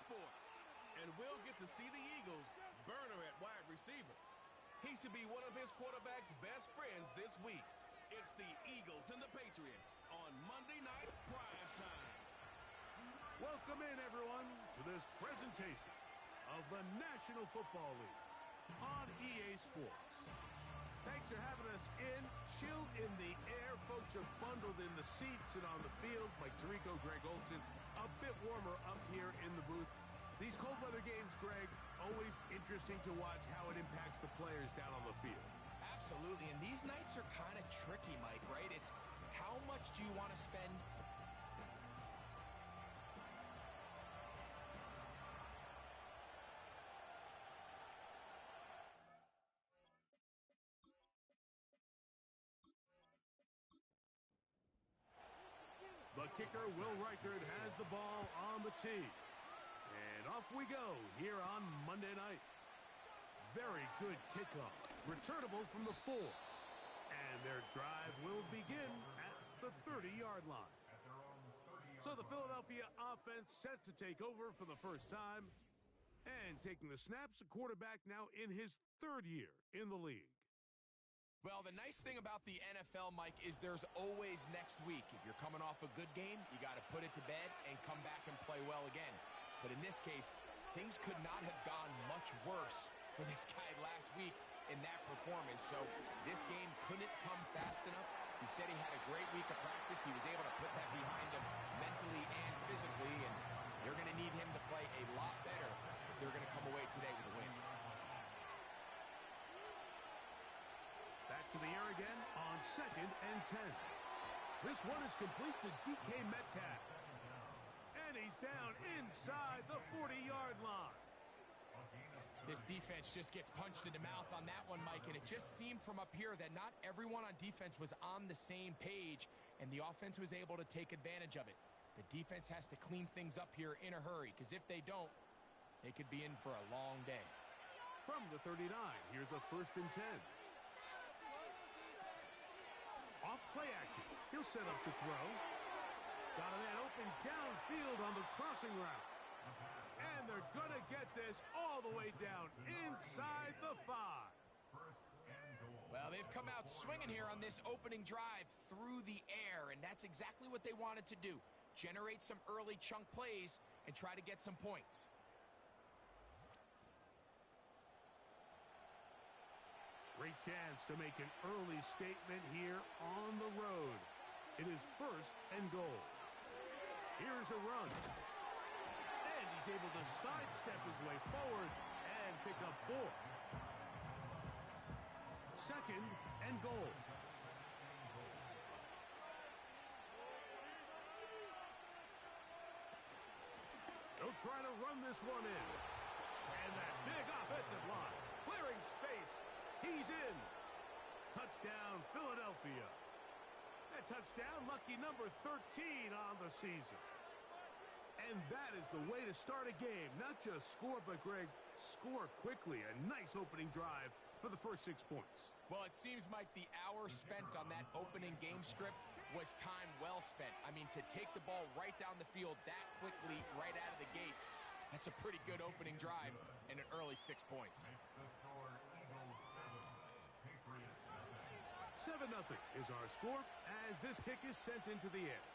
sports. And we'll get to see the Eagles burner at wide receiver. He should be one of his quarterback's best friends this week. It's the Eagles and the Patriots on Monday Night Prime Time. Welcome in, everyone, to this presentation of the National Football League on EA Sports. Thanks for having us in. Chill in the air. Folks are bundled in the seats and on the field. Mike Tirico, Greg Olson. A bit warmer up here in the booth. These cold weather games, Greg, always interesting to watch how it impacts the players down on the field. Absolutely, and these nights are kind of tricky, Mike, right? It's how much do you want to spend? The kicker, Will Reichard, has the ball on the tee. And off we go here on Monday night. Very good kickoff. Returnable from the 4. And their drive will begin at the 30-yard line. So the Philadelphia offense set to take over for the first time. And taking the snaps, a quarterback now in his 3rd year in the league. Well, the nice thing about the NFL, Mike, is there's always next week. If you're coming off a good game, you got to put it to bed and come back and play well again. But in this case, things could not have gone much worse for this guy last week in that performance. So this game couldn't come fast enough. He said he had a great week of practice. He was able to put that behind him mentally and physically, and they're going to need him to play a lot better if they're going to come away today with a win. Back to the air again on 2nd and 10. This one is complete to DK Metcalf. And he's down inside the 40-yard line. This defense just gets punched in the mouth on that one, Mike, and it just seemed from up here that not everyone on defense was on the same page, and the offense was able to take advantage of it. The defense has to clean things up here in a hurry, because if they don't, they could be in for a long day. From the 39, here's a 1st and 10. Off play action. He'll set up to throw. Got a man open downfield on the crossing route. And they're going to get this all the way down inside the 5. Well, they've come out swinging here on this opening drive through the air, and that's exactly what they wanted to do. Generate some early chunk plays and try to get some points. Great chance to make an early statement here on the road. It is 1st and goal. Here's a run. And he's able to sidestep his way forward and pick up 4. 2nd and goal. They'll try to run this one in. And that big offensive line clearing space. He's in. Touchdown, Philadelphia. That touchdown, lucky number 13 on the season. And that is the way to start a game. Not just score, but, Greg, score quickly. A nice opening drive for the first 6 points. Well, it seems like the hour spent on that opening game script was time well spent. I mean, to take the ball right down the field that quickly, right out of the gates, that's a pretty good opening drive and an early 6 points. 7-0 is our score as this kick is sent into the air.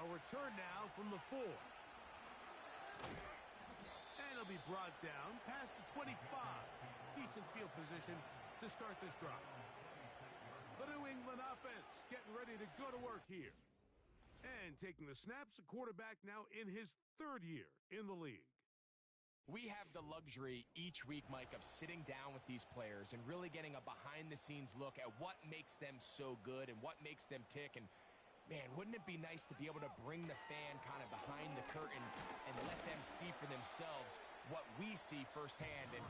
A return now from the 4. And it'll be brought down past the 25. Decent field position to start this drive. The New England offense getting ready to go to work here. And taking the snaps, a quarterback now in his 3rd year in the league. We have the luxury each week, Mike, of sitting down with these players and really getting a behind-the-scenes look at what makes them so good and what makes them tick. And, man, wouldn't it be nice to be able to bring the fan kind of behind the curtain and let them see for themselves what we see firsthand? And,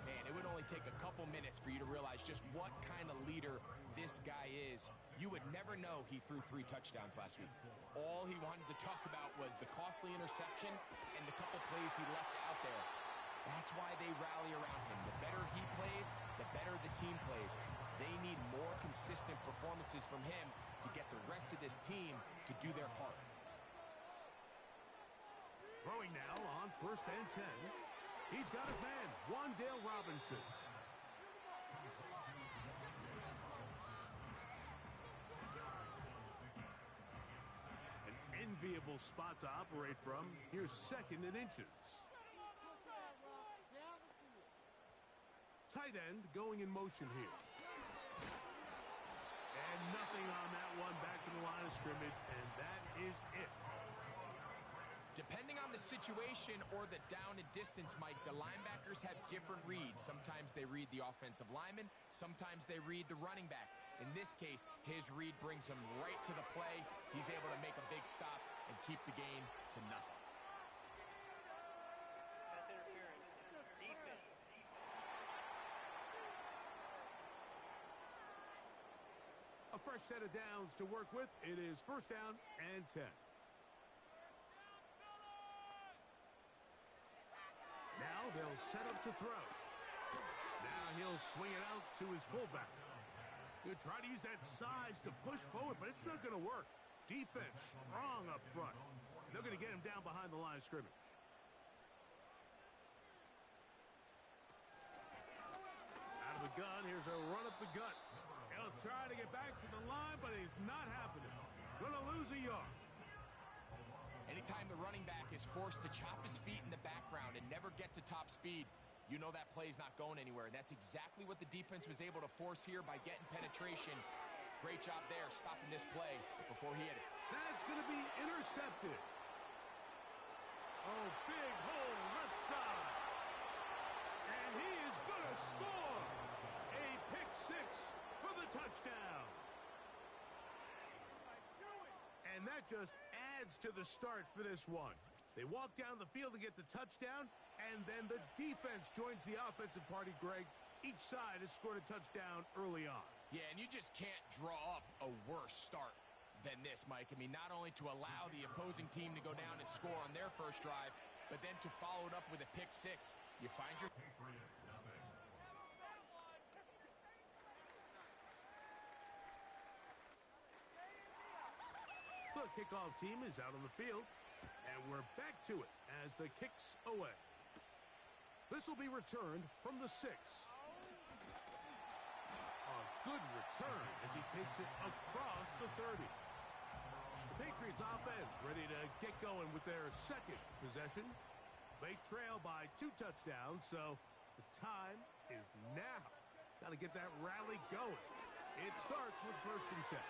man, it would only take a couple minutes for you to realize just what kind of leader this guy is. You would never know he threw 3 touchdowns last week. All he wanted to talk about was the costly interception and the couple plays he left out there. That's why they rally around him. The better he plays, the better the team plays. They need more consistent performances from him to get the rest of this team to do their part. Throwing now on 1st and 10. He's got his man, Wan'Dale Robinson. An enviable spot to operate from. Here's 2nd and inches. Tight end going in motion here. And nothing on that one. Back to the line of scrimmage, and that is it. Depending on the situation or the down and distance, Mike, the linebackers have different reads. Sometimes they read the offensive lineman. Sometimes they read the running back. In this case, his read brings him right to the play. He's able to make a big stop and keep the gain to nothing. Pass interference. Defense. A fresh set of downs to work with. It is 1st down and 10. Now they'll set up to throw. Now he'll swing it out to his fullback. He'll try to use that size to push forward, but it's not going to work. Defense strong up front. They're going to get him down behind the line of scrimmage. Out of the gun, here's a run up the gut. He'll try to get back to the line, but it's not happening. Going to lose a yard. Anytime the running back is forced to chop his feet in the background and never get to top speed, you know that play's not going anywhere. That's exactly what the defense was able to force here by getting penetration. Great job there stopping this play before he hit it. That's going to be intercepted. Oh, big hole left side. And he is going to score. A pick 6 for the touchdown. And that just adds to the start for this one. They walk down the field to get the touchdown, and then the defense joins the offensive party, Greg. Each side has scored a touchdown early on. Yeah, and you just can't draw up a worse start than this, Mike. I mean, not only to allow the opposing team to go down and score on their first drive, but then to follow it up with a pick 6. You find your... The kickoff team is out on the field, and we're back to it as the kick's away. This will be returned from the 6. A good return as he takes it across the 30. The Patriots offense ready to get going with their 2nd possession. They trail by 2 touchdowns, so the time is now. Got to get that rally going. It starts with 1st and 10.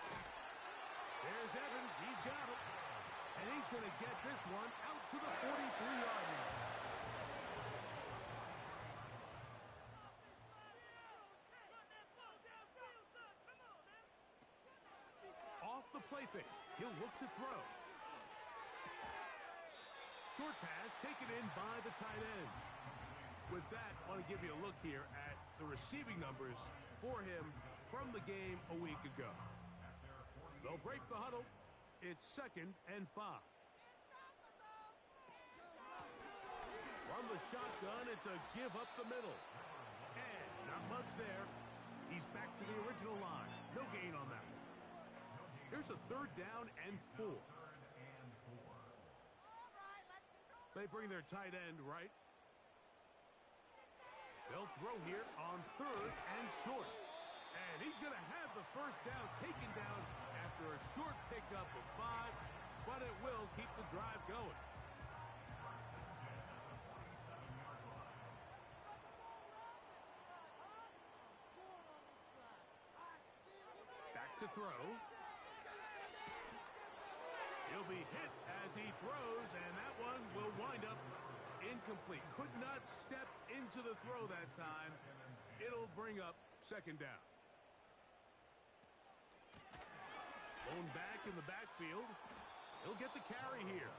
There's Evans. He's got it. And he's going to get this one out to the 43-yard line. Off the play fake. He'll look to throw. Short pass taken in by the tight end. With that, I want to give you a look here at the receiving numbers for him from the game a week ago. They'll break the huddle. It's 2nd and 5. From the shotgun, it's a give up the middle. And not much there. He's back to the original line. No gain on that one. Here's a 3rd down and 4. They bring their tight end right. They'll throw here on 3rd and short. And he's going to have the 1st down taken down after a short pickup of 5, but it will keep the drive going. Back to throw. He'll be hit as he throws, and that one will wind up incomplete. Could not step into the throw that time. It'll bring up 2nd down. Blown back in the backfield. He'll get the carry here.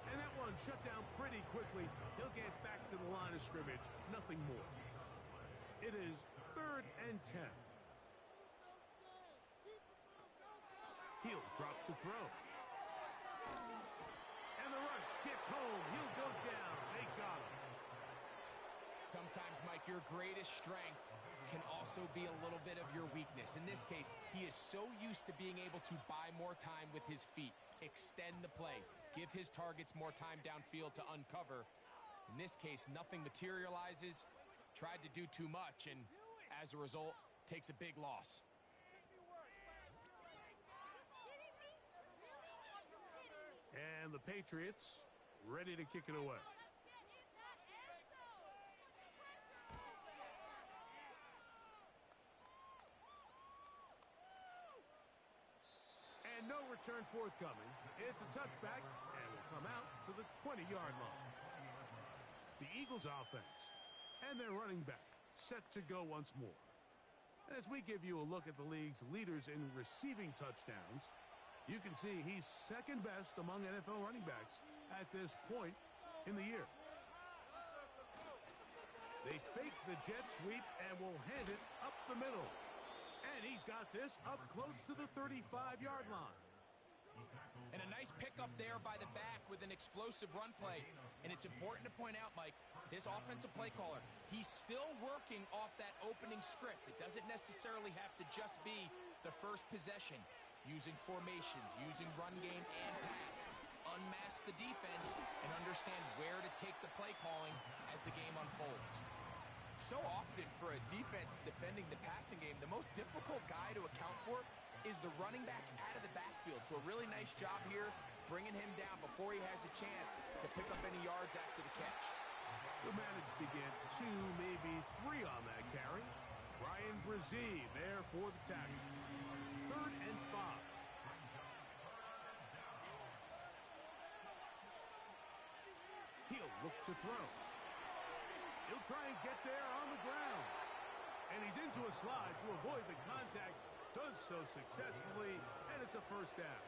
And that one shut down pretty quickly. He'll get back to the line of scrimmage. Nothing more. It is 3rd and 10. He'll drop to throw. And the rush gets home. He'll go down. They got him. Sometimes, Mike, your greatest strength can also be a little bit of your weakness. In this case, he is so used to being able to buy more time with his feet, extend the play. give his targets more time downfield to uncover. In this case, nothing materializes, tried to do too much, and as a result, takes a big loss. And the Patriots ready to kick it away. And no return forthcoming. It's a touchback and will come out to the 20-yard line. The Eagles offense and their running back set to go once more. As we give you a look at the league's leaders in receiving touchdowns, you can see he's second best among NFL running backs at this point in the year. They fake the jet sweep and will hand it up the middle. And he's got this up close to the 35-yard line. And a nice pickup there by the back with an explosive run play. And it's important to point out, Mike, this offensive play caller, he's still working off that opening script. It doesn't necessarily have to just be the first possession. Using formations, using run game and pass. Unmask the defense and understand where to take the play calling as the game unfolds. So often for a defense defending the passing game, the most difficult guy to account for is the running back out of the backfield. So a really nice job here bringing him down before he has a chance to pick up any yards after the catch. Who managed to get 2, maybe 3 on that carry. Ryan Brzee there for the tackle. 3rd and 5. He'll look to throw. He'll try and get there on the ground. And he's into a slide to avoid the contact. Does so successfully, and it's a first down.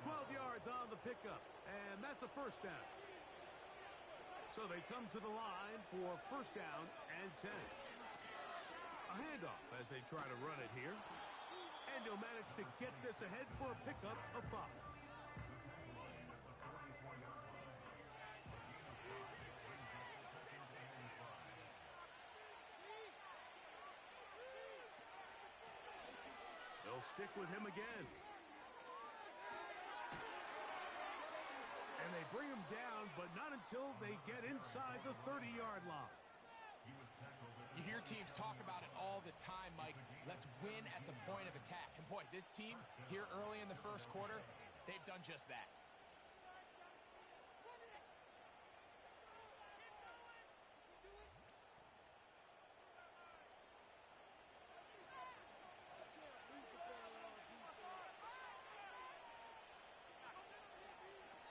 12 yards on the pickup, and that's a first down. So they come to the line for first down and 10. A handoff as they try to run it here. And he'll manage to get this ahead for a pickup of 5. They'll stick with him again. And they bring him down, but not until they get inside the 30-yard line. You hear teams talk about it all the time, Mike. Let's win at the point of attack. And boy, this team here early in the first quarter, they've done just that.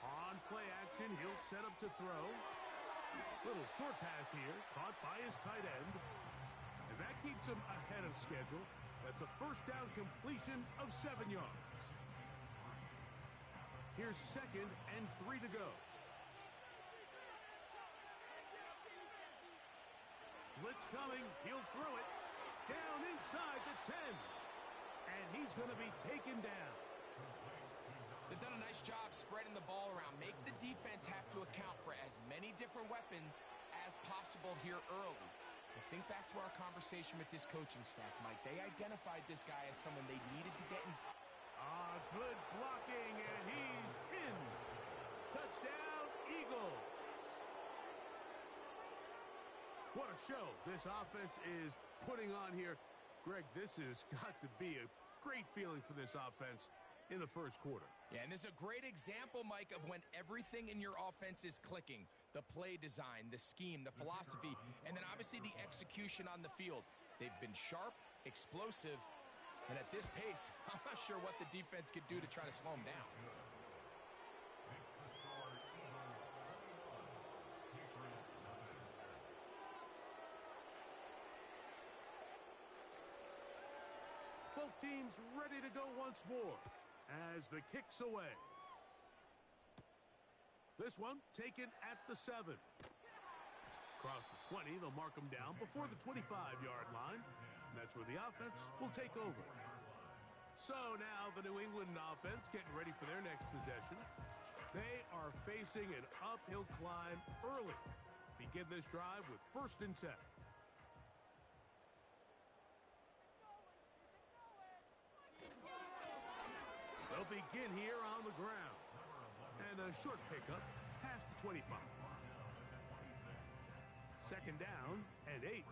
On play action, he'll set up to throw. Little short pass here, caught by his tight end. And that keeps him ahead of schedule. That's a first down completion of 7 yards. Here's 2nd and 3 to go. Blitz coming, he'll throw it. Down inside the 10. And he's going to be taken down. They've done a nice job spreading the ball around. Make the defense have to account for as many different weapons as possible here early. And think back to our conversation with this coaching staff, Mike. They identified this guy as someone they needed to get in. Good blocking, and he's in. Touchdown, Eagles. What a show this offense is putting on here. Greg, this has got to be a great feeling for this offense in the first quarter. Yeah, and this is a great example, Mike, of when everything in your offense is clicking. The play design, the scheme, the philosophy, and then obviously the execution on the field. They've been sharp, explosive, and at this pace, I'm not sure what the defense could do to try to slow them down. Both teams ready to go once more as the kick's away. This one taken at the 7. Across the 20, they'll mark them down before the 25-yard line. And that's where the offense will take over. So now the New England offense getting ready for their next possession. They are facing an uphill climb early. Begin this drive with 1st and 10. They'll begin here on the ground. And a short pickup past the 25. Second down and 8.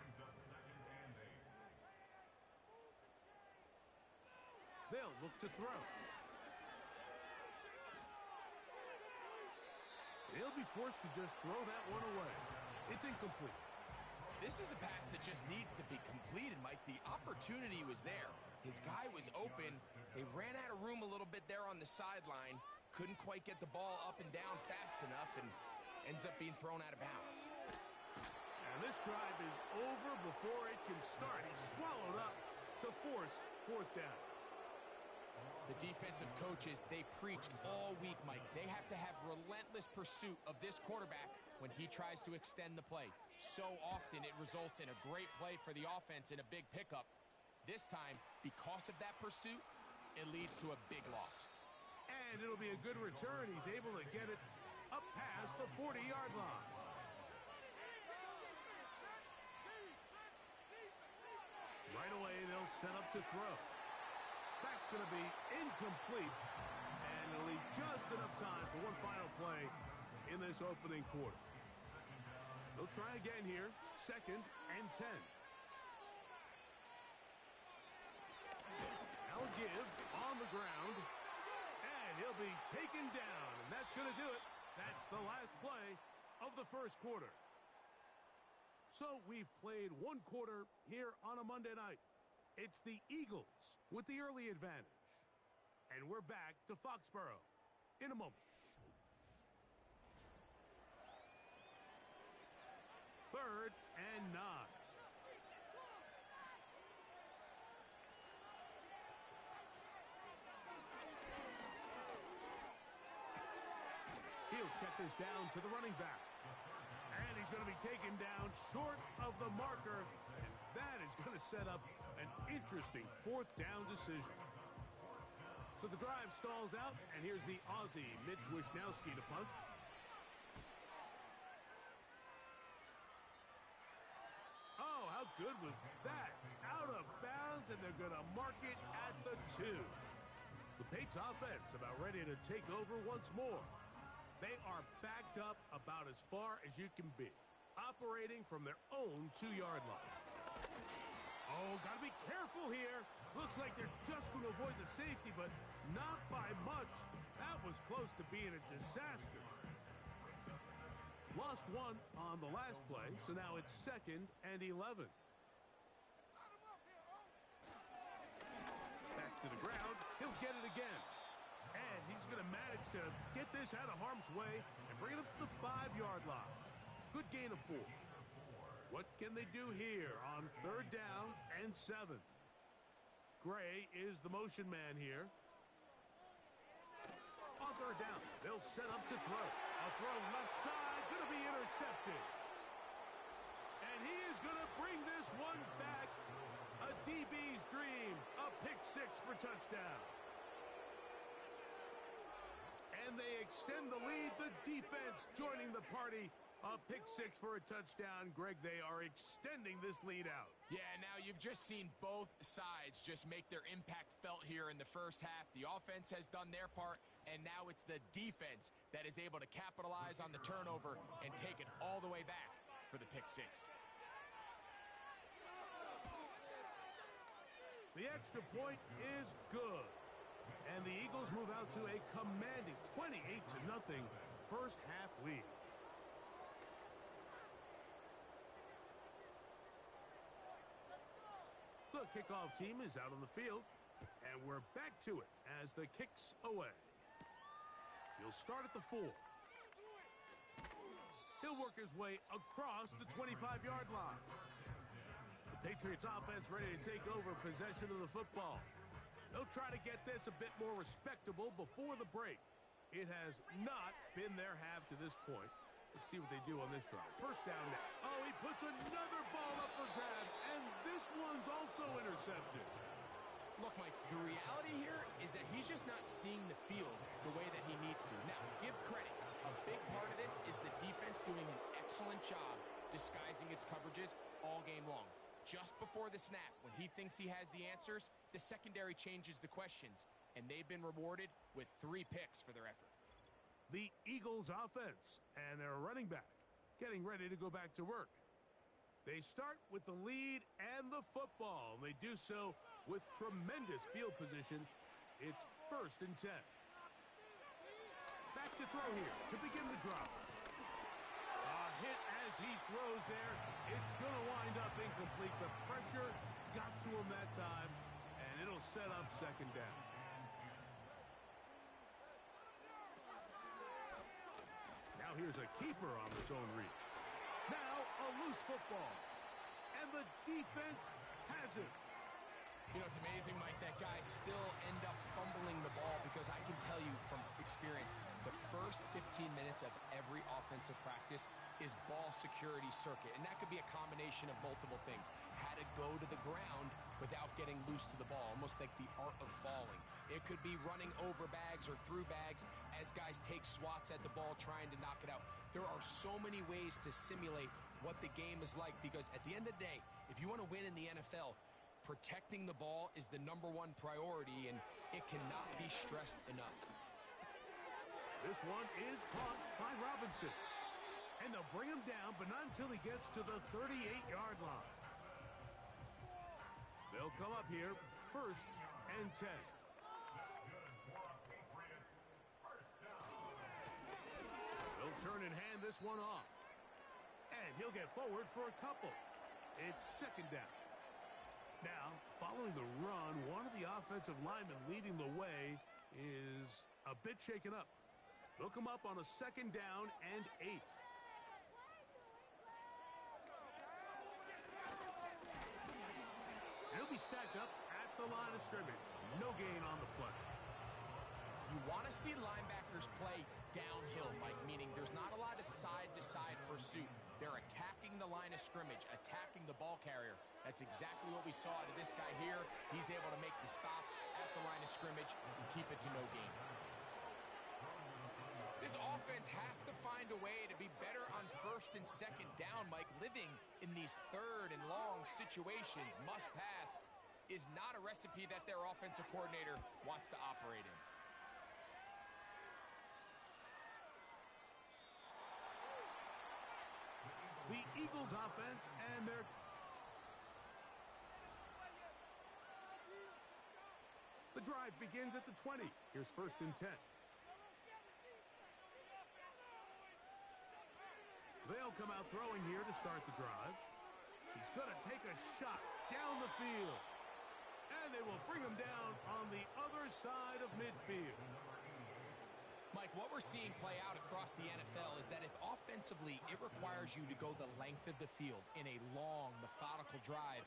They'll look to throw. He'll be forced to just throw that one away. It's incomplete. This is a pass that just needs to be completed, Mike. The opportunity was there. His guy was open. They ran out of room a little bit there on the sideline. Couldn't quite get the ball up and down fast enough and ends up being thrown out of bounds. And this drive is over before it can start. He's swallowed up to force fourth down. The defensive coaches, they preached all week, Mike. They have to have relentless pursuit of this quarterback when he tries to extend the play. So often it results in a great play for the offense and a big pickup. This time, because of that pursuit, it leads to a big loss. And it'll be a good return. He's able to get it up past the 40-yard line. Right away, they'll set up to throw. That's going to be incomplete, and it'll leave just enough time for one final play in this opening quarter. They'll try again here, second and 10. Now give on the ground, and he'll be taken down, and that's going to do it. That's the last play of the first quarter. So we've played one quarter here on a Monday night. It's the Eagles with the early advantage. And we're back to Foxborough in a moment. Third and 9. He'll check this down to the running back. And he's going to be taken down short of the marker. And that is going to set up an interesting fourth down decision. So the drive stalls out, and here's the Aussie, Mitch Wishnowski, to punt. Oh, how good was that? Out of bounds, and they're going to mark it at the 2. The Patriots offense about ready to take over once more. They are backed up about as far as you can be, operating from their own 2-yard line. Oh, got to be careful here. Looks like they're just going to avoid the safety, but not by much. That was close to being a disaster. Lost one on the last play, so now it's second and 11. Back to the ground. He'll get it again. And he's going to manage to get this out of harm's way and bring it up to the 5-yard line. Good gain of 4. What can they do here on third down and 7? Gray is the motion man here. On third down, they'll set up to throw. A throw left side, going to be intercepted. And he is going to bring this one back. A DB's dream, a pick 6 for touchdown. And they extend the lead. The defense joining the party. A pick 6 for a touchdown. Greg, they are extending this lead out. Yeah, now you've just seen both sides just make their impact felt here in the first half. The offense has done their part, and now it's the defense that is able to capitalize on the turnover and take it all the way back for the pick 6. The extra point is good. And the Eagles move out to a commanding 28-0 first half lead. The kickoff team is out on the field, and we're back to it as the kick's away. He'll start at the 4. He'll work his way across the 25-yard line. The Patriots offense ready to take over possession of the football. They'll try to get this a bit more respectable before the break. It has not been their half to this point. Let's see what they do on this drive. First down now. Oh, he puts another ball up for grabs, and this one's also intercepted. Look, Mike, the reality here is that he's just not seeing the field the way that he needs to. Now, give credit. A big part of this is the defense doing an excellent job disguising its coverages all game long. Just before the snap, when he thinks he has the answers, the secondary changes the questions, and they've been rewarded with 3 picks for their effort. the Eagles offense and their running back getting ready to go back to work. They start with the lead and the football. They do so with tremendous field position. It's 1st and 10. Back to throw here to begin the drive. A hit as he throws there. It's going to wind up incomplete. The pressure got to him that time, and it'll set up 2nd down. Now here's a keeper on the zone read. Now a loose football. And the defense has it. You know, it's amazing, Mike, that guys still end up fumbling the ball because I can tell you from experience, the first 15 minutes of every offensive practice is ball security circuit. And that could be a combination of multiple things. How to go to the ground without getting loose to the ball, almost like the art of falling. It could be running over bags or through bags as guys take swats at the ball trying to knock it out. There are so many ways to simulate what the game is like because at the end of the day, if you want to win in the NFL, protecting the ball is the #1 priority, and it cannot be stressed enough. This one is caught by Robinson. And they'll bring him down, but not until he gets to the 38-yard line. They'll come up here, 1st and 10. They'll turn and hand this one off. And he'll get forward for a couple. It's 2nd down. Now, following the run, one of the offensive linemen leading the way is a bit shaken up. They'll come up on a 2nd down and 8. He'll be stacked up at the line of scrimmage. No gain on the play. You want to see linebackers play downhill, Mike, meaning there's not a lot of side-to-side pursuit. They're attacking the line of scrimmage, attacking the ball carrier. That's exactly what we saw out of this guy here. He's able to make the stop at the line of scrimmage and keep it to no gain. This offense has to find a way to be better on 1st and 2nd down, Mike. Living in these 3rd and long situations, must pass, is not a recipe that their offensive coordinator wants to operate in. The Eagles offense and their... The drive begins at the 20. Here's 1st and 10. They'll come out throwing here to start the drive. He's going to take a shot down the field. And they will bring him down on the other side of midfield. Mike, what we're seeing play out across the NFL is that if offensively it requires you to go the length of the field in a long, methodical drive,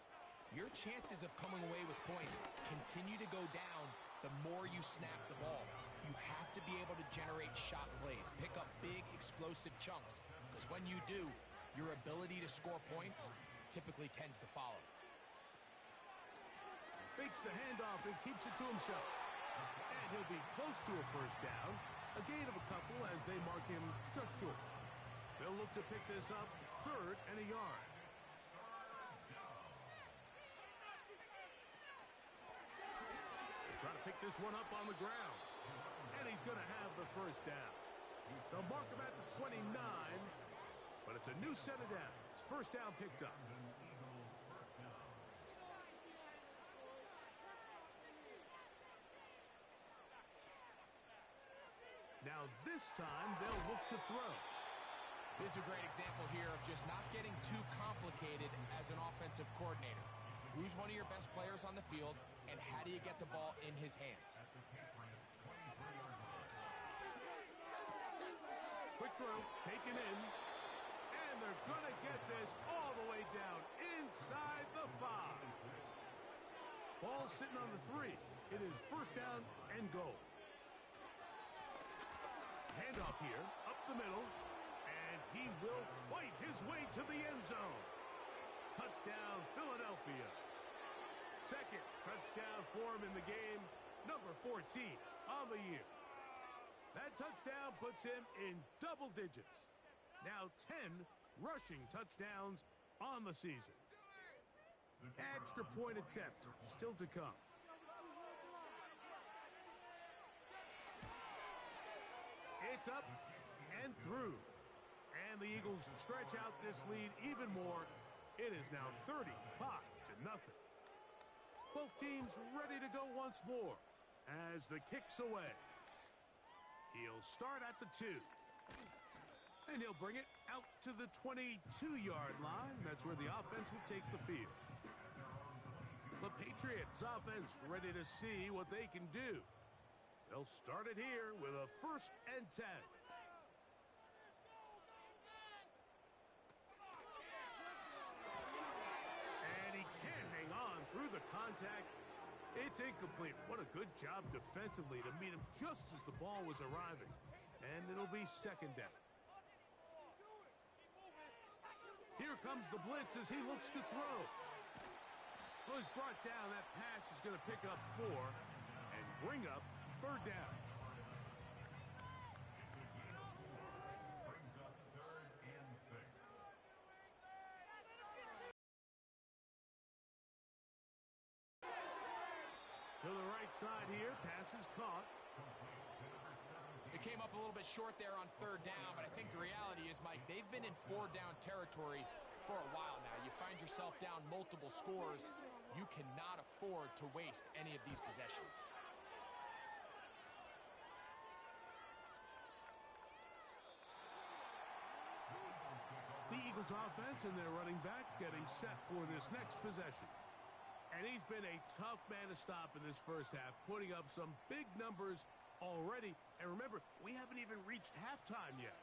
your chances of coming away with points continue to go down the more you snap the ball. You have to be able to generate shot plays, pick up big, explosive chunks, because when you do, your ability to score points typically tends to follow. Fakes the handoff and keeps it to himself. And he'll be close to a 1st down. A gain of a couple as they mark him just short. They'll look to pick this up 3rd and a yard. Try to pick this one up on the ground. And he's going to have the 1st down. They'll mark him at the 29, but it's a new set of downs. 1st down picked up. Now this time they'll look to throw. This is a great example here of just not getting too complicated as an offensive coordinator. Who's one of your best players on the field, and how do you get the ball in his hands? Quick throw, taken in, and they're going to get this all the way down inside the 5. Ball sitting on the 3. It is 1st down and goal. Handoff here, up the middle, and he will fight his way to the end zone. Touchdown, Philadelphia. 2nd touchdown for him in the game, number 14 on the year. That touchdown puts him in double digits. Now 10 rushing touchdowns on the season. Extra point attempt still to come. It's up and through. And the Eagles stretch out this lead even more. It is now 35-0. Both teams ready to go once more as the kick's away. He'll start at the 2. And he'll bring it out to the 22-yard line. That's where the offense will take the field. The Patriots offense ready to see what they can do. They'll start it here with a 1st and 10. And he can't hang on through the contact. It's incomplete. What a good job defensively to meet him just as the ball was arriving. And it'll be 2nd down. Here comes the blitz as he looks to throw. Well, he's brought down. That pass is going to pick up 4 and bring up 3rd down. To the right side here, pass is caught. It came up a little bit short there on 3rd down, but I think the reality is, Mike, they've been in 4-down territory for a while now. You find yourself down multiple scores, you cannot afford to waste any of these possessions. The Eagles offense and their running back getting set for this next possession. And he's been a tough man to stop in this first half, putting up some big numbers already. And remember, we haven't even reached halftime yet.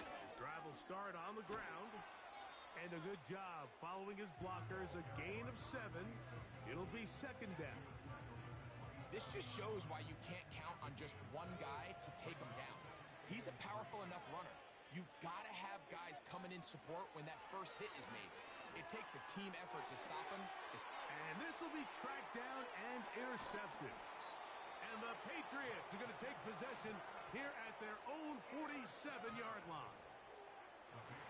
His drive will start on the ground. And a good job following his blockers. A gain of 7. It'll be 2nd down. This just shows why you can't count on just one guy to take him down. He's a powerful enough runner. You've got to have guys coming in support when that first hit is made. It takes a team effort to stop him. And this will be tracked down and intercepted. And the Patriots are going to take possession here at their own 47-yard line.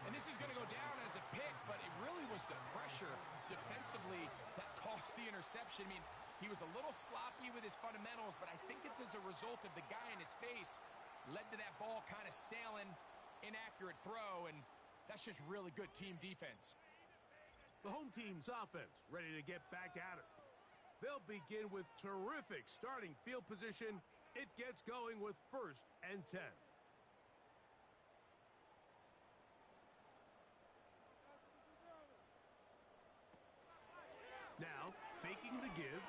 And this is going to go down as a pick, but it really was the pressure defensively that caused the interception. I mean, he was a little sloppy with his fundamentals, but I think it's as a result of the guy in his face led to that ball kind of sailing. Inaccurate throw, and that's just really good team defense. The home team's offense ready to get back at it. They'll begin with terrific starting field position. It gets going with 1st and 10. Now, faking the give.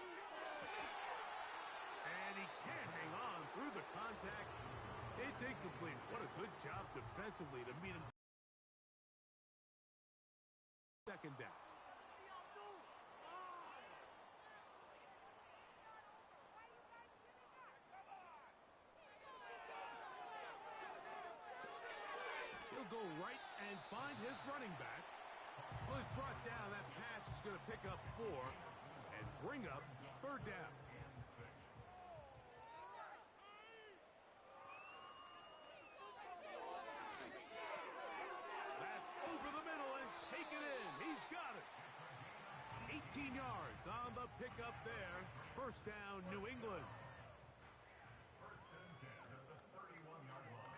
And he can't hang on through the contact. It's incomplete. What a good job defensively to meet him. 2nd down. He'll go right and find his running back. Well, he's brought down. That pass is going to pick up 4 and bring up 3rd down. Got it. 18 yards on the pickup there. 1st down, New England. 1st and 10 at the 31-yard line.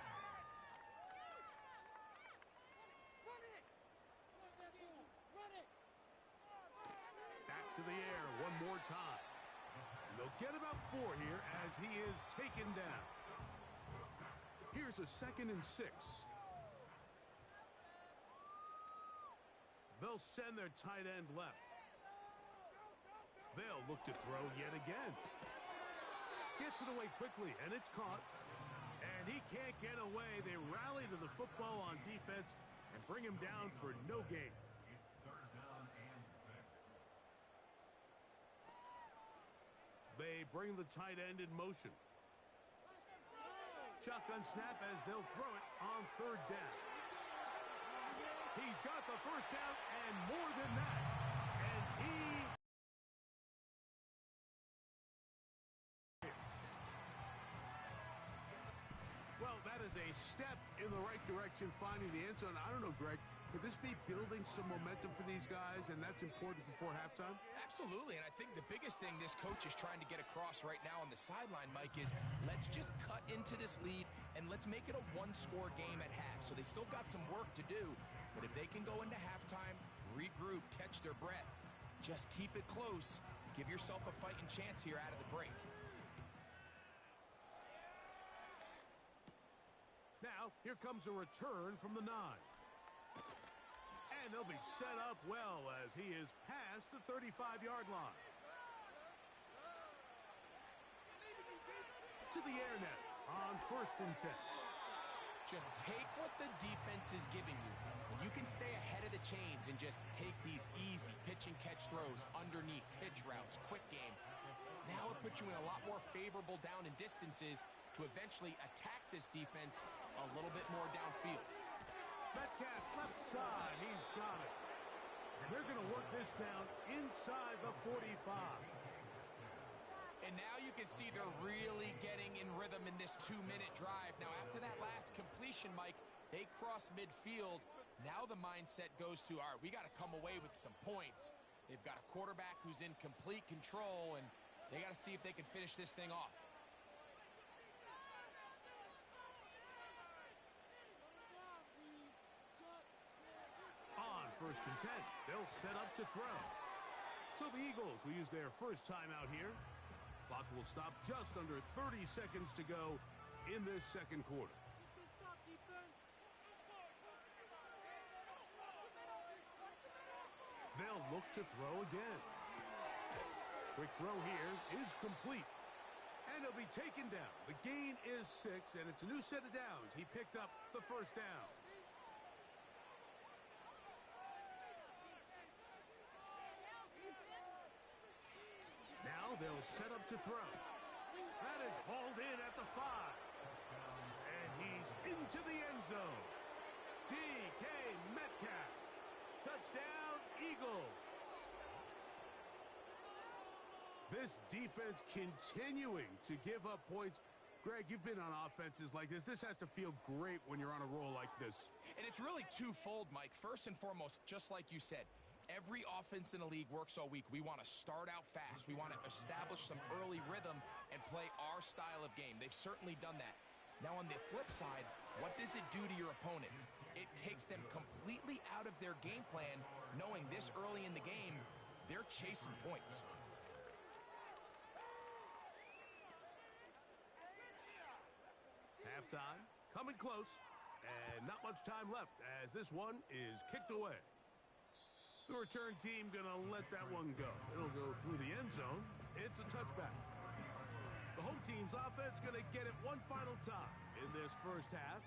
Run it! Run it! Back to the air one more time. And they'll get about 4 here as he is taken down. Here's a 2nd and 6. They'll send their tight end left. They'll look to throw yet again. Gets it away quickly, and it's caught. And he can't get away. They rally to the football on defense and bring him down for no gain. It's 3rd down and 6. They bring the tight end in motion. Shotgun snap as they'll throw it on 3rd down. He's got the 1st down and more than that. And he... Well, that is a A step in the right direction, finding the end zone. I don't know, Greg. Could this be building some momentum for these guys, and that's important before halftime? Absolutely, and I think the biggest thing this coach is trying to get across right now on the sideline, Mike, is let's just cut into this lead, and let's make it a one-score game at half. So they still got some work to do, but if they can go into halftime, regroup, catch their breath, just keep it close, give yourself a fighting chance here out of the break. Now, here comes a return from the 9. And they'll be set up well as he is past the 35-yard line. To the air net on 1st and 10. Just take what the defense is giving you. When you can stay ahead of the chains and just take these easy pitch and catch throws underneath, pitch routes, quick game, now it puts you in a lot more favorable down and distances to eventually attack this defense a little bit more downfield. Metcalf left side, he's got it. And they're going to work this down inside the 45. And now you can see they're really getting in rhythm in this 2-minute drive. Now, after that last completion, Mike, they cross midfield. Now the mindset goes to, all right, we got to come away with some points. They've got a quarterback who's in complete control, and they got to see if they can finish this thing off. On 1st and 10, they'll set up to throw. So the Eagles will use their first timeout here. Clock will stop just under 30 seconds to go in this second quarter. They'll look to throw again. Quick throw here is complete. And he'll be taken down. The gain is 6, and it's a new set of downs. He picked up the first down. Now they'll set up to throw. That is hauled in at the 5. And he's into the end zone. DK Metcalf. Touchdown, Eagles. This defense continuing to give up points. Greg, you've been on offenses like this. This has to feel great when you're on a roll like this. And it's really twofold, Mike. First and foremost, just like you said, every offense in the league works all week. We want to start out fast. We want to establish some early rhythm and play our style of game. They've certainly done that. Now, on the flip side, what does it do to your opponent? It takes them completely out of their game plan, knowing this early in the game, they're chasing points. Halftime, coming close, and not much time left as this one is kicked away. The return team going to let that one go. It'll go through the end zone. It's a touchback. The home team's offense going to get it one final time in this first half.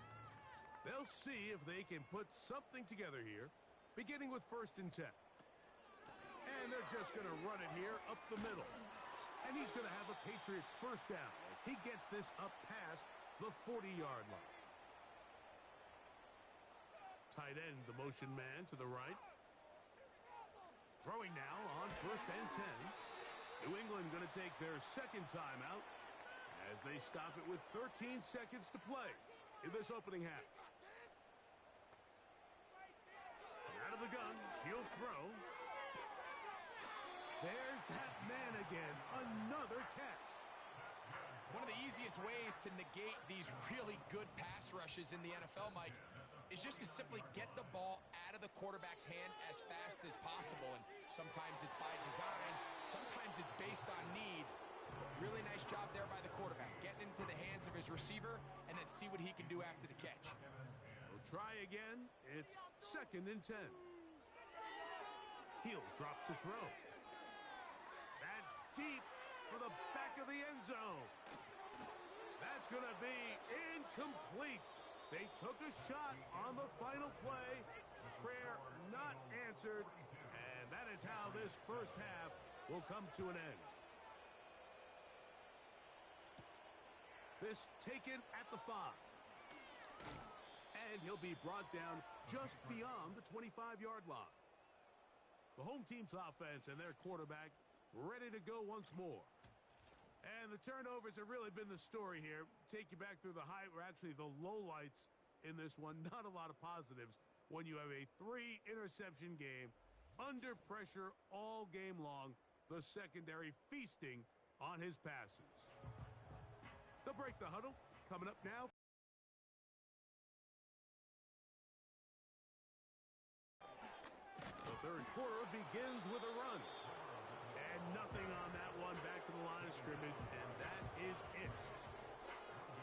They'll see if they can put something together here, beginning with 1st and 10. And they're just going to run it here up the middle. And he's going to have a Patriots first down as he gets this up past the 40-yard line. Tight end, the motion man to the right. Throwing now on 1st and 10. New England going to take their second timeout as they stop it with 13 seconds to play in this opening half. Out of the gun, he'll throw. There's that man again, another catch. One of the easiest ways to negate these really good pass rushes in the NFL, Mike, is just to simply get the ball out of the quarterback's hand as fast as possible. And sometimes it's by design, sometimes it's based on need. Really nice job there by the quarterback, getting into the hands of his receiver and then see what he can do after the catch. We'll try again. It's 2nd and 10. He'll drop to throw. That's deep for the back of the end zone. That's going to be incomplete. They took a shot on the final play. Prayer not answered. And that is how this first half will come to an end. This taken at the 5. And he'll be brought down just beyond the 25-yard line. The home team's offense and their quarterback ready to go once more. And the turnovers have really been the story here. Take you back through the high, or actually the lowlights in this one. Not a lot of positives when you have a 3-interception game under pressure all game long. The secondary feasting on his passes. They'll break the huddle. Coming up now. The third quarter begins with a run. And nothing on that one. Back to the line of scrimmage, and that is it.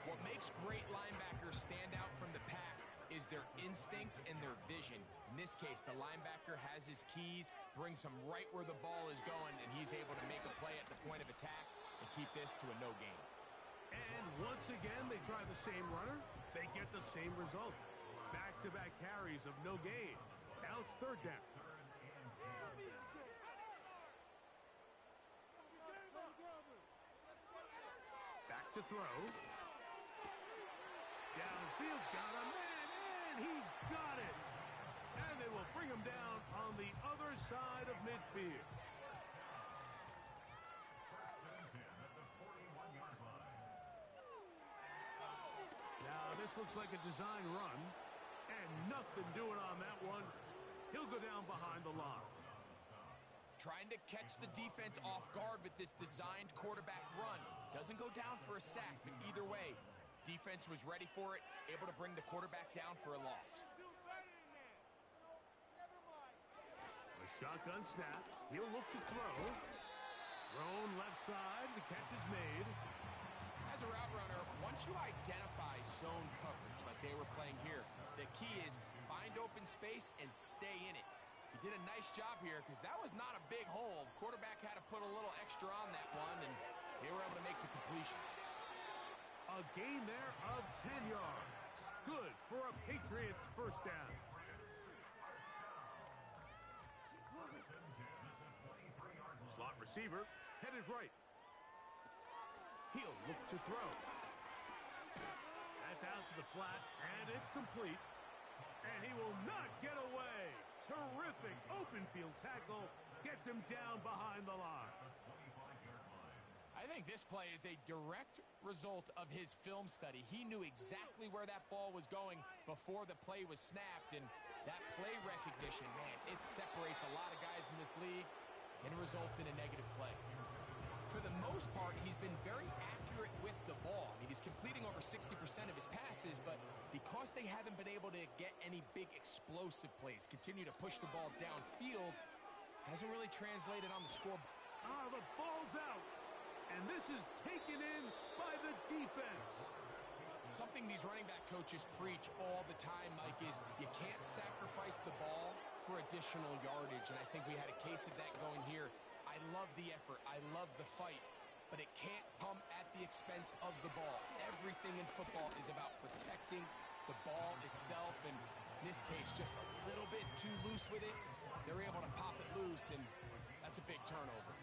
What makes great linebackers stand out from the pack is their instincts and their vision. In this case, the linebacker has his keys, brings him right where the ball is going, and he's able to make a play at the point of attack and keep this to a no gain. And once again, they try the same runner. They get the same result. Back-to-back carries of no gain. Now it's third down. Back to throw. Downfield, got a man, and he's got it. And they will bring him down on the other side of midfield. Now this looks like a design run, and nothing doing on that one. He'll go down behind the line. Trying to catch the defense off guard with this designed quarterback run. Doesn't go down for a sack, but either way, defense was ready for it, able to bring the quarterback down for a loss. A shotgun snap. He'll look to throw. Thrown left side. The catch is made. As a route runner, once you identify zone coverage like they were playing here, the key is find open space and stay in it. He did a nice job here because that was not a big hole. Quarterback had to put a little extra on that one, and they were able to make the completion. A gain there of 10 yards. Good for a Patriots first down. Slot receiver headed right. He'll look to throw. That's out to the flat, and it's complete. And he will not get away. Terrific open field tackle. Gets him down behind the line. I think this play is a direct result of his film study. He knew exactly where that ball was going before the play was snapped, and that play recognition, man, it separates a lot of guys in this league and results in a negative play. For the most part, he's been very accurate with the ball. I mean, he's completing over 60% of his passes, but because they haven't been able to get any big explosive plays, continue to push the ball downfield, hasn't really translated on the scoreboard. The ball's out. And this is taken in by the defense. Something these running back coaches preach all the time, Mike, is you can't sacrifice the ball for additional yardage. And I think we had a case of that going here. I love the effort. I love the fight. But it can't come at the expense of the ball. Everything in football is about protecting the ball itself. And in this case, just a little bit too loose with it. They're able to pop it loose, and that's a big turnover.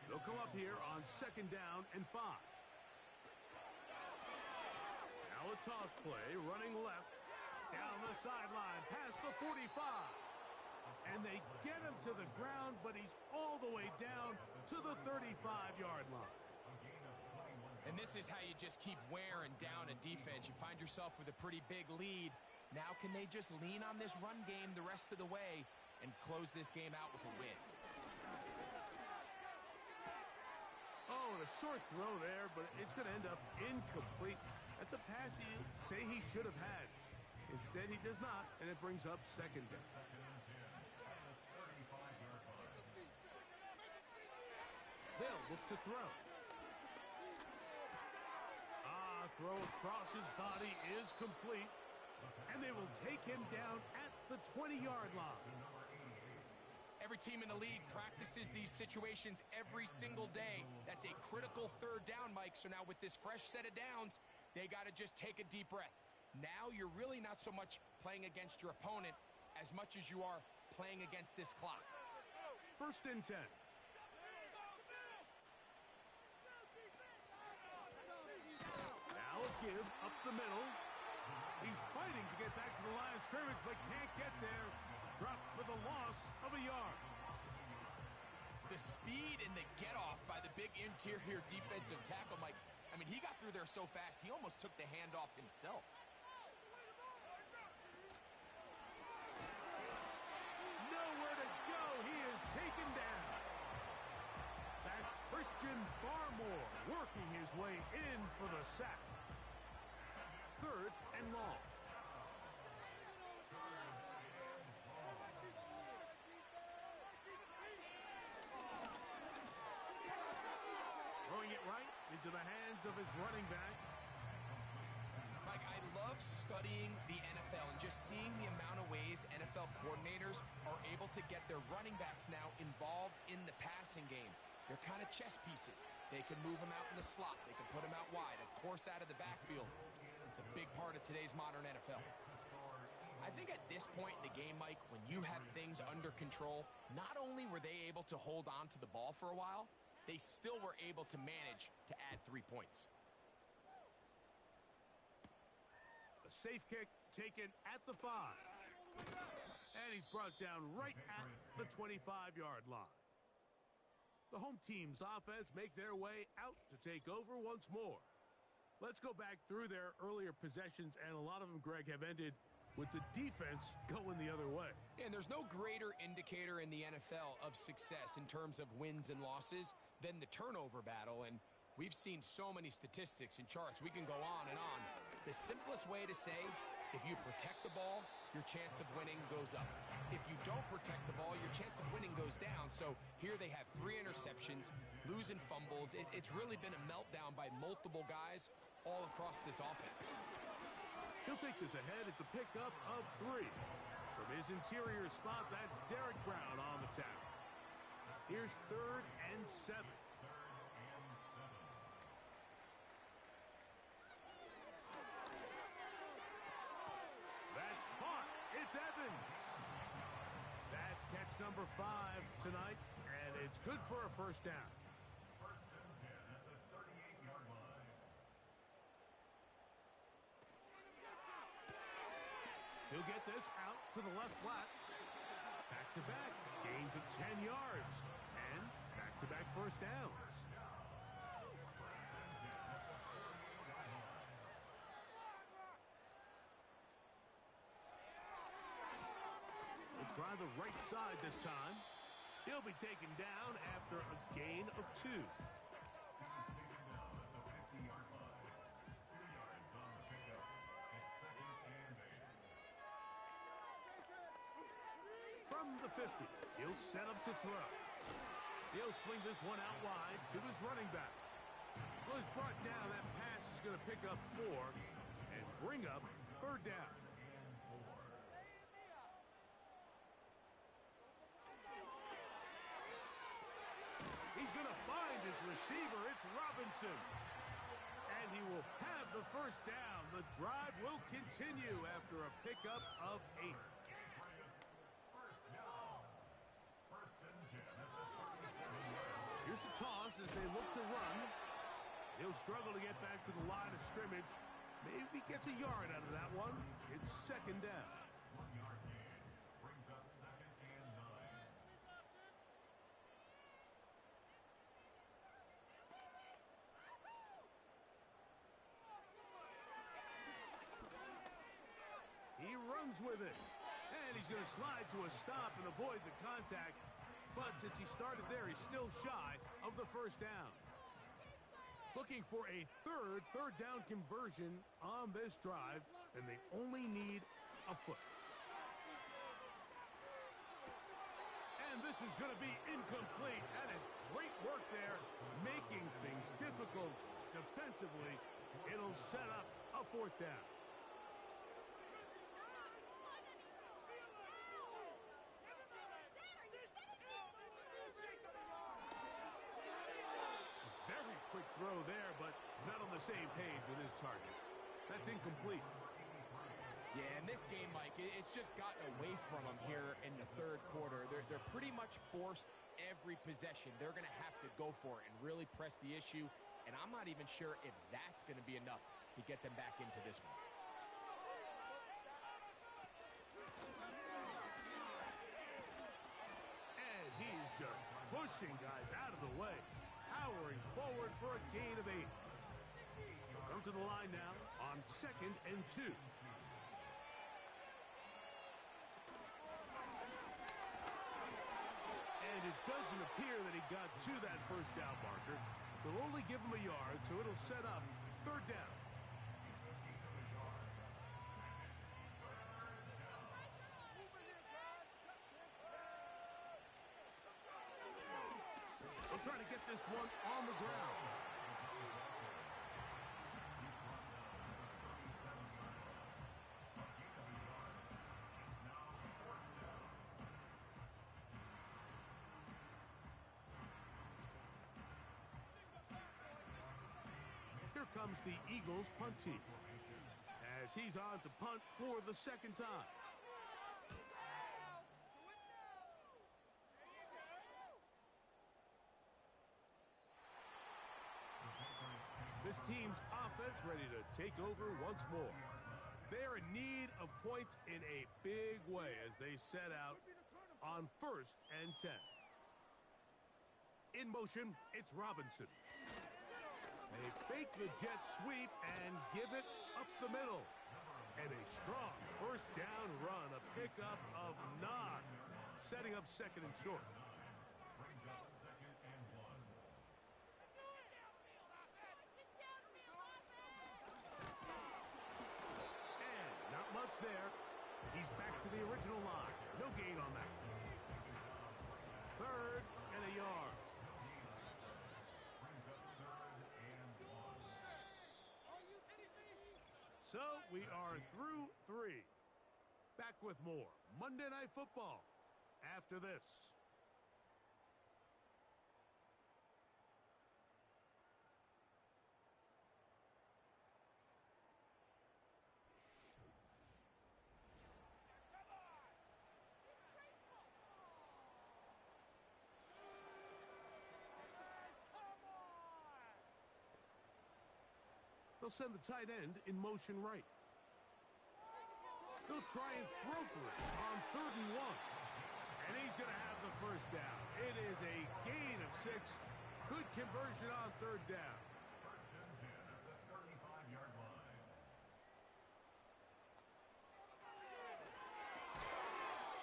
They'll come up here on second down and 5. Now a toss play, running left, down the sideline, past the 45. And they get him to the ground, but he's all the way down to the 35-yard line. And this is how you just keep wearing down a defense. You find yourself with a pretty big lead. Now can they just lean on this run game the rest of the way and close this game out with a win? Oh, and a short throw there, but it's going to end up incomplete. That's a pass you say he should have had. Instead, he does not, and it brings up second down. They'll look to throw. Throw across his body is complete, and they will take him down at the 20-yard line. Every team in the league practices these situations every single day. That's a critical third down, Mike. So now with this fresh set of downs, they got to just take a deep breath. Now you're really not so much playing against your opponent as much as you are playing against this clock. First and 10. Now a give up the middle. He's fighting to get back to the line of scrimmage, but can't get there. Dropped for the loss of a yard. The speed and the get-off by the big interior defensive tackle, Mike. I mean, he got through there so fast, he almost took the handoff himself. Nowhere to go. He is taken down. That's Christian Barmore working his way in for the sack. 3rd and long. Throwing it right into the hands of his running back. Mike, I love studying the NFL and just seeing the amount of ways NFL coordinators are able to get their running backs now involved in the passing game. They're kind of chess pieces. They can move them out in the slot. They can put them out wide, of course, out of the backfield. It's a big part of today's modern NFL. I think at this point in the game, Mike, when you have things under control, not only were they able to hold on to the ball for a while, they still were able to manage to add 3 points. A safe kick taken at the 5. And he's brought down right at the 25-yard line. The home team's offense make their way out to take over once more. Let's go back through their earlier possessions, and a lot of them, Greg, have ended with the defense going the other way. And there's no greater indicator in the NFL of success in terms of wins and losses than the turnover battle. And we've seen so many statistics and charts. We can go on and on. The simplest way to say, if you protect the ball, your chance of winning goes up. If you don't protect the ball, your chance of winning goes down. So here they have 3 interceptions, losing fumbles. It's really been a meltdown by multiple guys all across this offense. He'll take this ahead. It's a pickup of 3. From his interior spot, that's Derek Brown on the tackle. Here's 3rd and 7. That's caught. It's Evans. That's catch number 5 tonight, and it's good for a first down. 1st and 10 at the 38-yard line. He'll get this out to the left flat. Back-to-back, gains of 10 yards, and back-to-back first downs. We'll try the right side this time. He'll be taken down after a gain of 2. Taken down at the 50-yard line. 2 yards on the pickup. It's 2nd and 8. From the 50, he'll set up to throw. He'll swing this one out wide to his running back. Well, he's brought down. That pass is going to pick up 4 and bring up 3rd down. He's going to find his receiver. It's Robinson. And he will have the first down. The drive will continue after a pickup of 8. First down. 1st and 10 at the 37-yard line. Here's a toss as they look to run. He'll struggle to get back to the line of scrimmage. Maybe gets a yard out of that one. It's 2nd down. 1-yard gain. Brings up 2nd and 9. He runs with it. And he's going to slide to a stop and avoid the contact. But since he started there, he's still shy of the first down. Looking for a third down conversion on this drive, and they only need a foot. And this is going to be incomplete. That is great work there, making things difficult defensively. It'll set up a 4th down. Very quick throw there, but not on the same page with his target. That's incomplete. Yeah, in this game, Mike, it's just gotten away from them here in the 3rd quarter. They're pretty much forced every possession. They're going to have to go for it and really press the issue, and I'm not even sure if that's going to be enough to get them back into this one. And he's just pushed pushing guys out of the way, powering forward for a gain of 8. They'll come to the line now on 2nd and 2. And it doesn't appear that he got to that first down marker. They'll only give him a yard, so it'll set up 3rd down. They'll try to get this one on the ground. Here comes the Eagles punt team as he's on to punt for the 2nd time. This team's offense ready to take over once more. They're in need of points in a big way as they set out on 1st and 10. In motion, it's Robinson. They fake the jet sweep and give it up the middle. And a strong 1st down run, a pickup of 9, setting up 2nd and short. Brings up 2nd and 1. And not much there. He's back to the original line. No gain on that. 3rd and a yard. Brings up 3rd and 1. So we are through 3. Back with more Monday Night Football after this. They'll send the tight end in motion right. They'll try and throw for it on 3rd and 1. And he's going to have the 1st down. It is a gain of 6. Good conversion on 3rd down. 1st and 10 at the 35-yard line.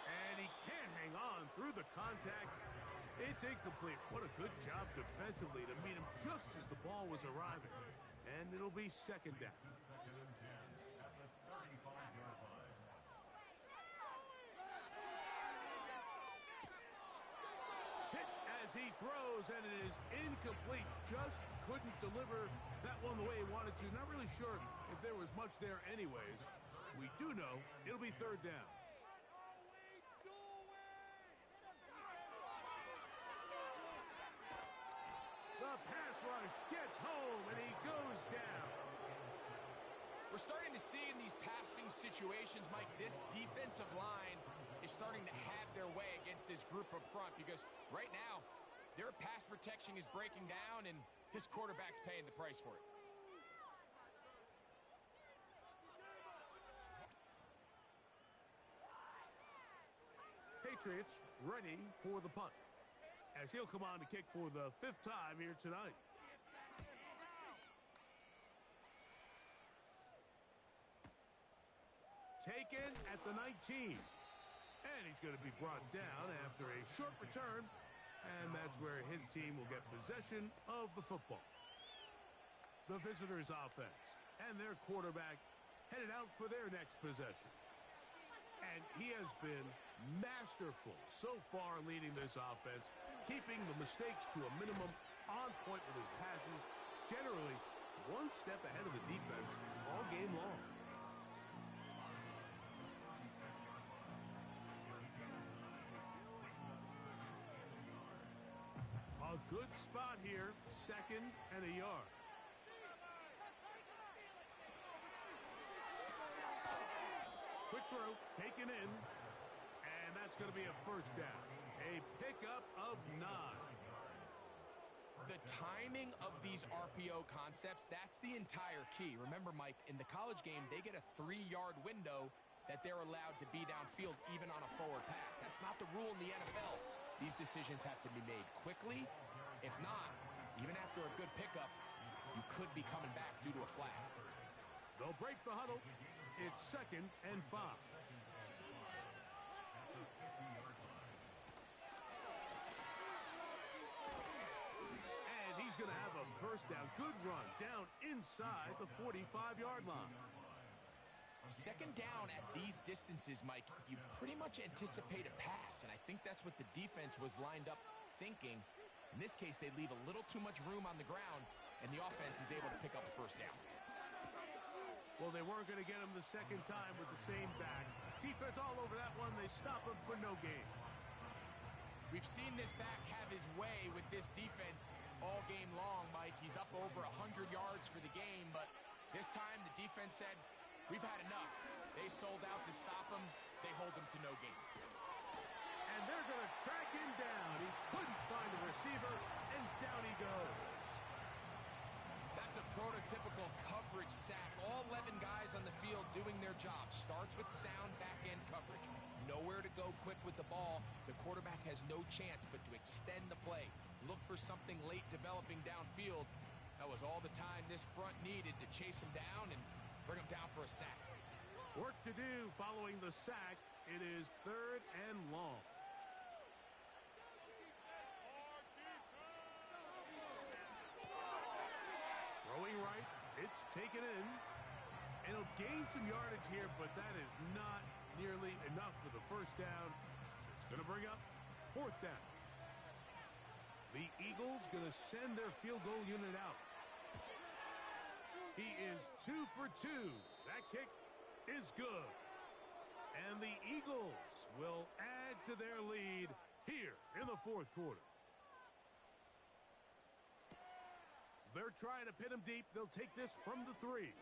And he can't hang on through the contact. It's incomplete. What a good job defensively to meet him just as the ball was arriving. And it'll be 2nd down. 2nd and 10 at the 35-yard line. Hit as he throws, and it is incomplete. Just couldn't deliver that one the way he wanted to. Not really sure if there was much there anyways. We do know it'll be 3rd down. The pass rush gets home, and he goes down. We're starting to see in these passing situations, Mike, this defensive line is starting to have their way against this group up front because right now, their pass protection is breaking down, and this quarterback's paying the price for it. Patriots ready for the punt as he'll come on to kick for the 5th time here tonight. Taken at the 19. And he's going to be brought down after a short return. And that's where his team will get possession of the football. The visitors' offense and their quarterback headed out for their next possession. And he has been masterful so far leading this offense, keeping the mistakes to a minimum, on point with his passes, generally one step ahead of the defense all game long. A good spot here, 2nd and a yard. Quick throw, taken in, and that's going to be a 1st down. A pickup of 9. The timing of these RPO concepts, that's the entire key. Remember, Mike, in the college game, they get a 3-yard window that they're allowed to be downfield even on a forward pass. That's not the rule in the NFL. These decisions have to be made quickly. If not, even after a good pickup, you could be coming back due to a flag. They'll break the huddle. It's 2nd and 5. And he's going to have a first down. Good run down inside the 45-yard line. 2nd down at these distances, Mike, you pretty much anticipate a pass, and I think that's what the defense was lined up thinking. In this case, they leave a little too much room on the ground, and the offense is able to pick up a first down. Well, they weren't going to get him the second time with the same back. Defense all over that one. They stop him for no gain. We've seen this back have his way with this defense all game long, Mike. He's up over 100 yards for the game, but this time the defense said, we've had enough. They sold out to stop him. They hold him to no gain. And they're going to track him down. He couldn't find a receiver, and down he goes. That's a prototypical coverage sack. All 11 guys on the field doing their job. Starts with sound back-end coverage. Nowhere to go quick with the ball. The quarterback has no chance but to extend the play. Look for something late developing downfield. That was all the time this front needed to chase him down and bring him down for a sack. Work to do following the sack. It is 3rd and long. Throwing right. It's taken in. And he'll gain some yardage here, but that is not nearly enough for the first down. So it's going to bring up 4th down. The Eagles going to send their field goal unit out. He is 2 for 2. That kick is good. And the Eagles will add to their lead here in the 4th quarter. They're trying to pin him deep. They'll take this from the 3.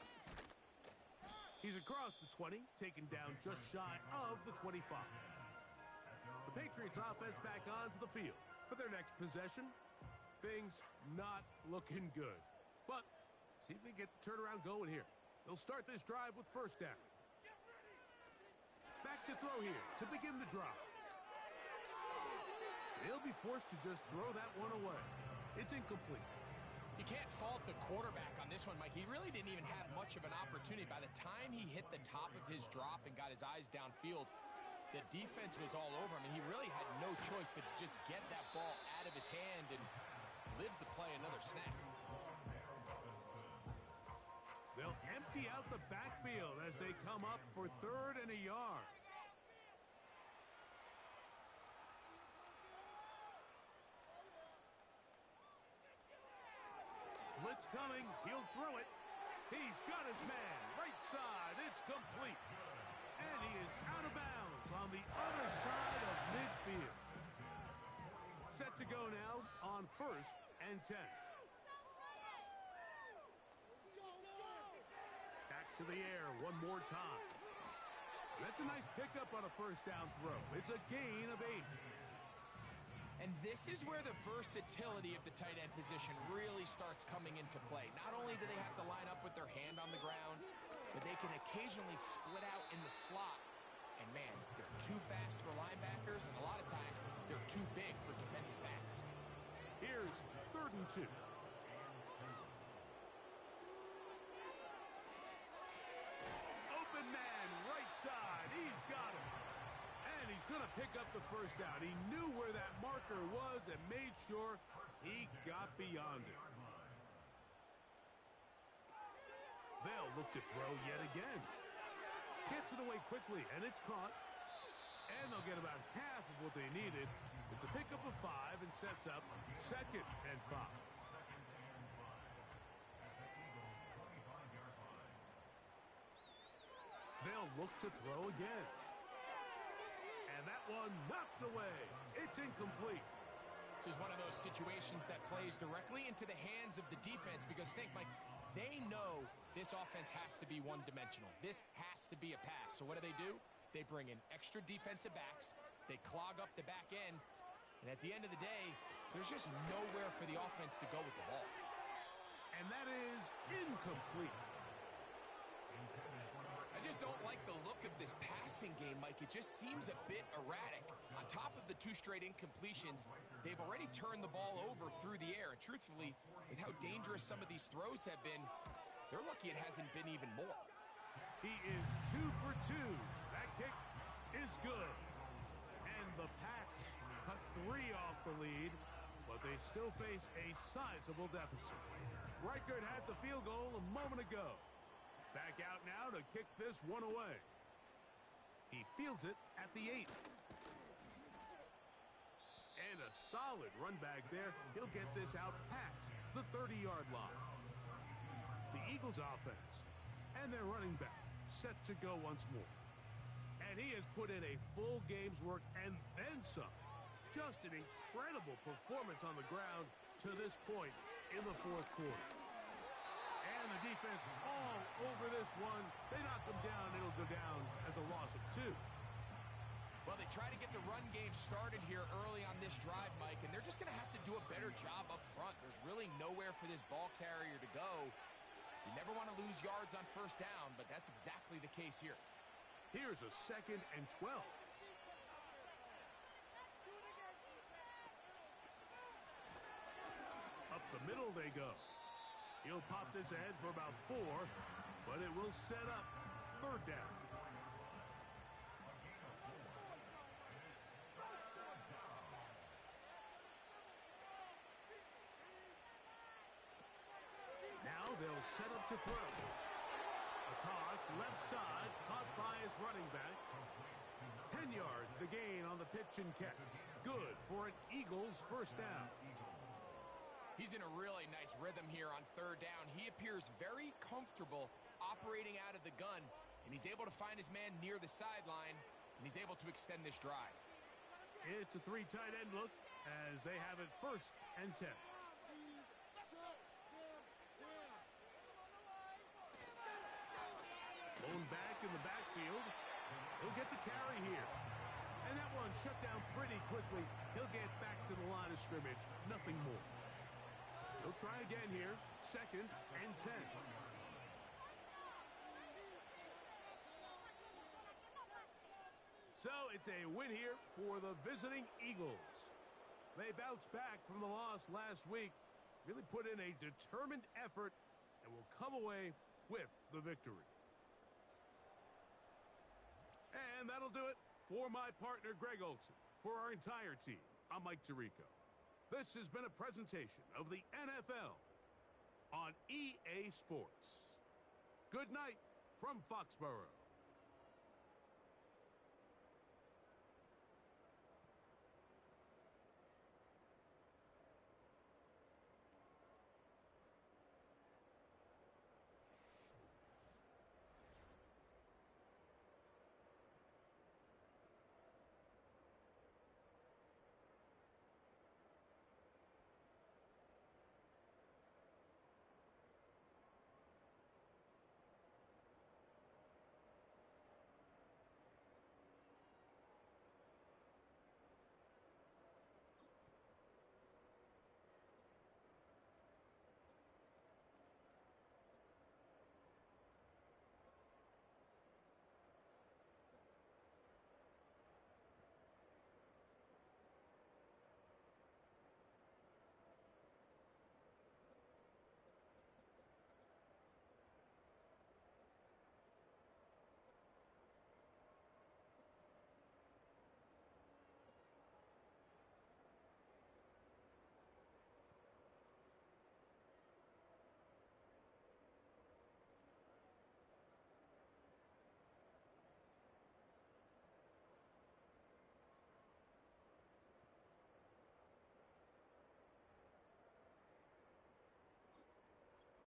He's across the 20, taken down just shy of the 25. The Patriots offense back onto the field for their next possession. Things not looking good. But see if they get the turnaround going here. They'll start this drive with 1st down. Back to throw here to begin the drive. They'll be forced to just throw that one away. It's incomplete. You can't fault the quarterback on this one, Mike. He really didn't even have much of an opportunity. By the time he hit the top of his drop and got his eyes downfield, the defense was all over him, and he really had no choice but to just get that ball out of his hand and live to play another snap. They'll empty out the backfield as they come up for 3rd and a yard. Blitz coming. He'll throw it. He's got his man. Right side. It's complete. And he is out of bounds on the other side of midfield. Set to go now on 1st and 10. Back to the air one more time. That's a nice pickup on a 1st down throw. It's a gain of 8. And this is where the versatility of the tight end position really starts coming into play. Not only do they have to line up with their hand on the ground, but they can occasionally split out in the slot. And man, they're too fast for linebackers, and a lot of times they're too big for defensive backs. Here's 3rd and 2. Open man, right side. He's got him. And he's going to pick up the 1st down. He knew where that marker was and made sure he got beyond it. They'll look to throw yet again. Gets it away quickly, and it's caught. And they'll get about half of what they needed. It's a pickup of 5 and sets up 2nd and 5. They'll look to throw again. And that one knocked away. It's incomplete. This is one of those situations that plays directly into the hands of the defense because think, Mike, they know this offense has to be one-dimensional. This has to be a pass. So what do? They bring in extra defensive backs. They clog up the back end. And at the end of the day, there's just nowhere for the offense to go with the ball. And that is incomplete. I just don't like the look of this passing game, Mike. It just seems a bit erratic. On top of the 2 straight incompletions, they've already turned the ball over through the air. And truthfully, with how dangerous some of these throws have been, they're lucky it hasn't been even more. He is 2 for 2. That kick is good. And the Pats cut 3 off the lead, but they still face a sizable deficit. Reichert had the field goal a moment ago. He's back out now to kick this one away. He fields it at the 8. And a solid run back there. He'll get this out past the 30-yard line. The Eagles offense and their running back set to go once more. And he has put in a full game's work and then some. Just an incredible performance on the ground to this point in the 4th quarter. And the defense all over this one. They knock them down. It'll go down as a loss of 2. Well, they try to get the run game started here early on this drive, Mike, and they're just going to have to do a better job up front. There's really nowhere for this ball carrier to go. You never want to lose yards on 1st down, but that's exactly the case here. Here's a 2nd and 12. Up the middle they go. He'll pop this ahead for about 4, but it will set up 3rd down. Now they'll set up to throw. A toss, left side, caught by his running back. 10 yards, the gain on the pitch and catch. Good for an Eagles 1st down. He's in a really nice rhythm here on 3rd down. He appears very comfortable operating out of the gun, and he's able to find his man near the sideline, and he's able to extend this drive. It's a 3 tight end look as they have it 1st and 10. Blown back in the backfield. He'll get the carry here. And that one shut down pretty quickly. He'll get back to the line of scrimmage. Nothing more. He'll try again here. 2nd and 10. So it's a win here for the visiting Eagles. They bounced back from the loss last week. Really put in a determined effort and will come away with the victory. And that'll do it for my partner, Greg Olson. For our entire team, I'm Mike Tirico. This has been a presentation of the NFL on EA Sports. Good night from Foxborough.